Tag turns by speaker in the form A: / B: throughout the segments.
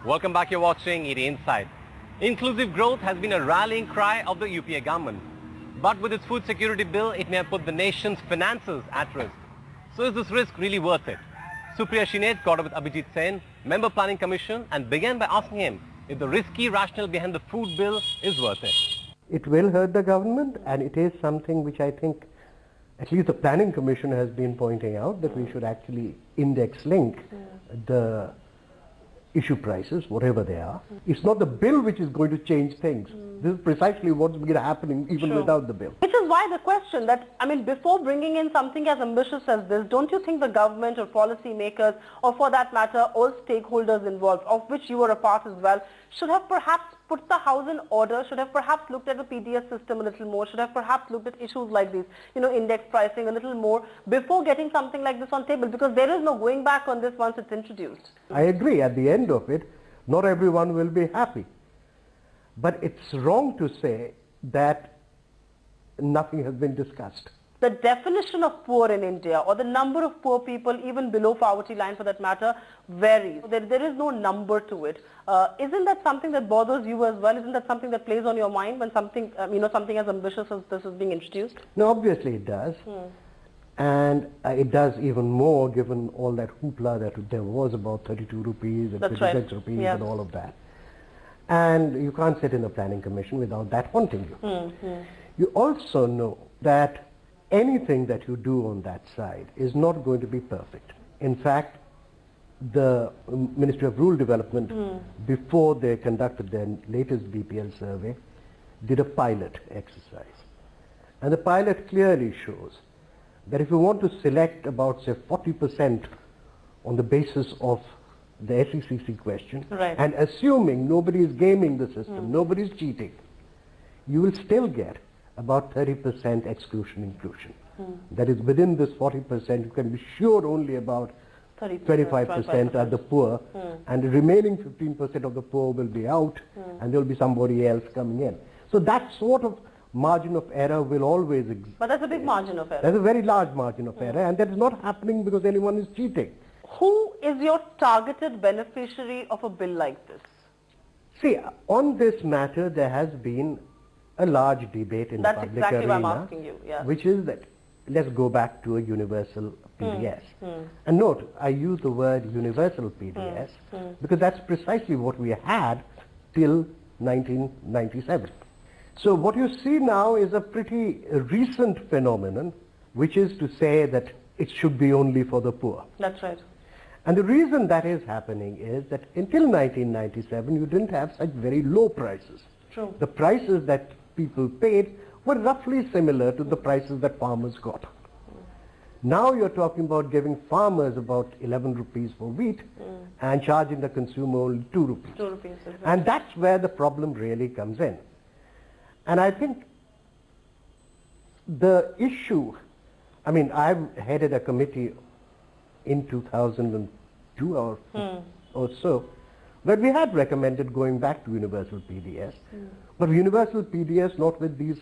A: Welcome back. You're watching ED Inside. Inclusive growth has been a rallying cry of the UPA government. But with its food security bill, it may have put the nation's finances at risk. So is this risk really worth it? Supriya Shinate got up with Abhijit Sen, Member Planning Commission, and began by asking him if the risky rationale behind the food bill is worth it.
B: It will hurt the government, and it is something which I think at least the Planning Commission has been pointing out, that we should actually index link the issue prices, whatever they are. It's not the bill which is going to change things. This is precisely what's been happening even without the bill.
C: Which is why the question that, before bringing in something as ambitious as this, don't you think the government or policy makers, or for that matter, all stakeholders involved, of which you were a part as well, should have perhaps put the house in order, should have perhaps looked at the PDS system a little more, should have perhaps looked at issues like these, index pricing a little more before getting something like this on table, because there is no going back on this once it's introduced.
B: I agree. At the end of it, not everyone will be happy. But it's wrong to say that nothing has been discussed.
C: The definition of poor in India, or the number of poor people even below poverty line for that matter, varies. There is no number to it. Isn't that something that bothers you as well? Isn't that something that plays on your mind when something, something as ambitious as this is being introduced?
B: No, obviously it does. And it does even more given all that hoopla that there was about 32 rupees and 56 rupees and all of that. And you can't sit in the Planning Commission without that haunting you. You also know that anything that you do on that side is not going to be perfect. In fact, the Ministry of Rural Development, before they conducted their latest BPL survey, did a pilot exercise. And the pilot clearly shows that if you want to select about, say, 40% on the basis of the SECC question, and assuming nobody is gaming the system, nobody is cheating, you will still get about 30% exclusion-inclusion. That is, within this 40%, you can be sure only about 25% are the poor, and the remaining 15% of the poor will be out, and there will be somebody else coming in. So that sort of margin of error will always exist.
C: But that's a big margin of error.
B: That's a very large margin of error, and that is not happening because anyone is cheating.
C: Who is your targeted beneficiary of a bill like this?
B: See, on this matter, there has been a large debate in the public arena. That's exactly
C: why I'm asking you,
B: which is that let's go back to a universal PDS. And note, I use the word universal PDS because that's precisely what we had till 1997. So what you see now is a pretty recent phenomenon, which is to say that it should be only for the poor.
C: That's right.
B: And the reason that is happening is that until 1997, you didn't have such very low prices.
C: True.
B: The prices that people paid were roughly similar to the prices that farmers got. Now you're talking about giving farmers about 11 rupees for wheat and charging the consumer only 2 rupees.
C: 2 rupees.
B: And that's where the problem really comes in. And I think the issue, I've headed a committee in 2002 or so, where we had recommended going back to universal PDS, but universal PDS not with these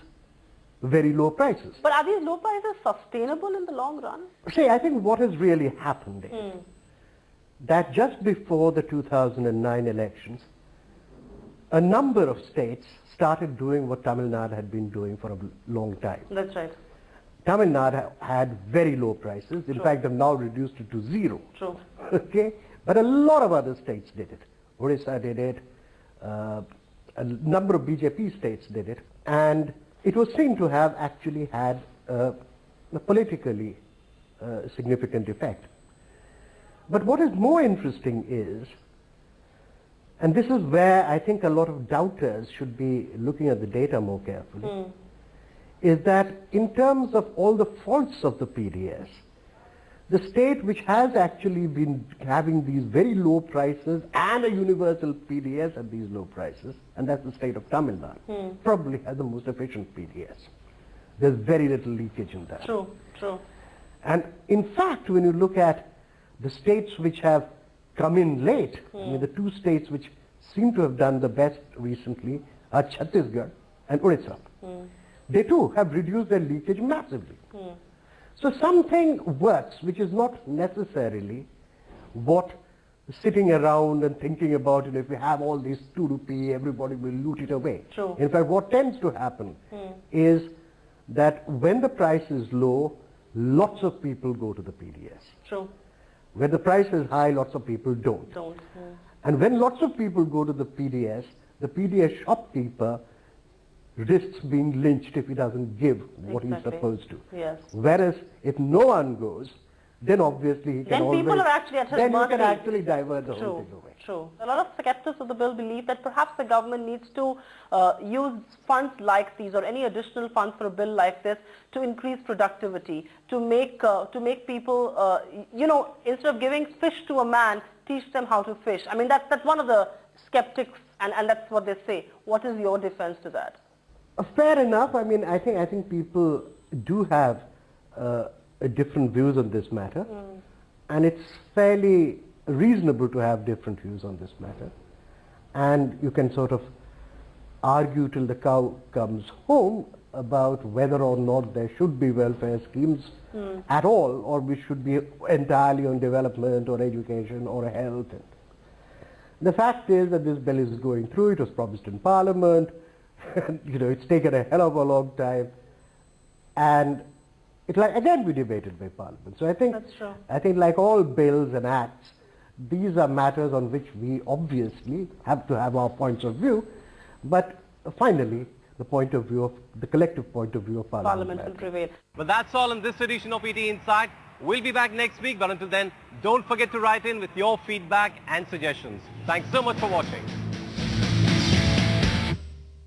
B: very low prices.
C: But are these low prices sustainable in the long run?
B: See, I think what has really happened is that just before the 2009 elections, a number of states started doing what Tamil Nadu had been doing for a long time.
C: That's right.
B: Tamil Nadu had very low prices. In fact, they've now reduced it to zero.
C: True.
B: Okay? But a lot of other states did it. Orissa did it. A number of BJP states did it. And it was seen to have actually had a politically significant effect. But what is more interesting is, and this is where I think a lot of doubters should be looking at the data more carefully, is that in terms of all the faults of the PDS, the state which has actually been having these very low prices and a universal PDS at these low prices, and that's the state of Tamil Nadu, probably has the most efficient PDS. There's very little leakage in that.
C: True.
B: And in fact, when you look at the states which have come in late, the two states which seem to have done the best recently are Chhattisgarh and Orissa. They too have reduced their leakage massively. So something works which is not necessarily what sitting around and thinking about, if we have all these 2 rupee, everybody will loot it away.
C: True.
B: In fact, what tends to happen is that when the price is low, lots of people go to the PDS.
C: True.
B: When the price is high, lots of people don't. And when lots of people go to the PDS shopkeeper risks being lynched if he doesn't give what he's supposed to.
C: Yes.
B: Whereas if no one goes, then obviously he can
C: then people are actually at his
B: then
C: mercy.
B: you can actually divert the whole thing away.
C: True. A lot of skeptics of the bill believe that perhaps the government needs to use funds like these or any additional funds for a bill like this to increase productivity, to make people, instead of giving fish to a man, teach them how to fish. I mean, that's one of the skeptics, and that's what they say. What is your defense to that?
B: Fair enough. I mean, I think people do have different views on this matter, and it's fairly reasonable to have different views on this matter. And you can sort of argue till the cow comes home about whether or not there should be welfare schemes at all, or we should be entirely on development or education or health. The fact is that this bill is going through. It was promised in Parliament. It's taken a hell of a long time, and it will again be debated by Parliament. So I think like all bills and acts, these are matters on which we obviously have to have our points of view, but finally the collective point of view of Parliament
C: will prevail.
A: But that's all in this edition of ET Inside. We'll be back next week, but until then, don't forget to write in with your feedback and suggestions. Thanks so much for watching.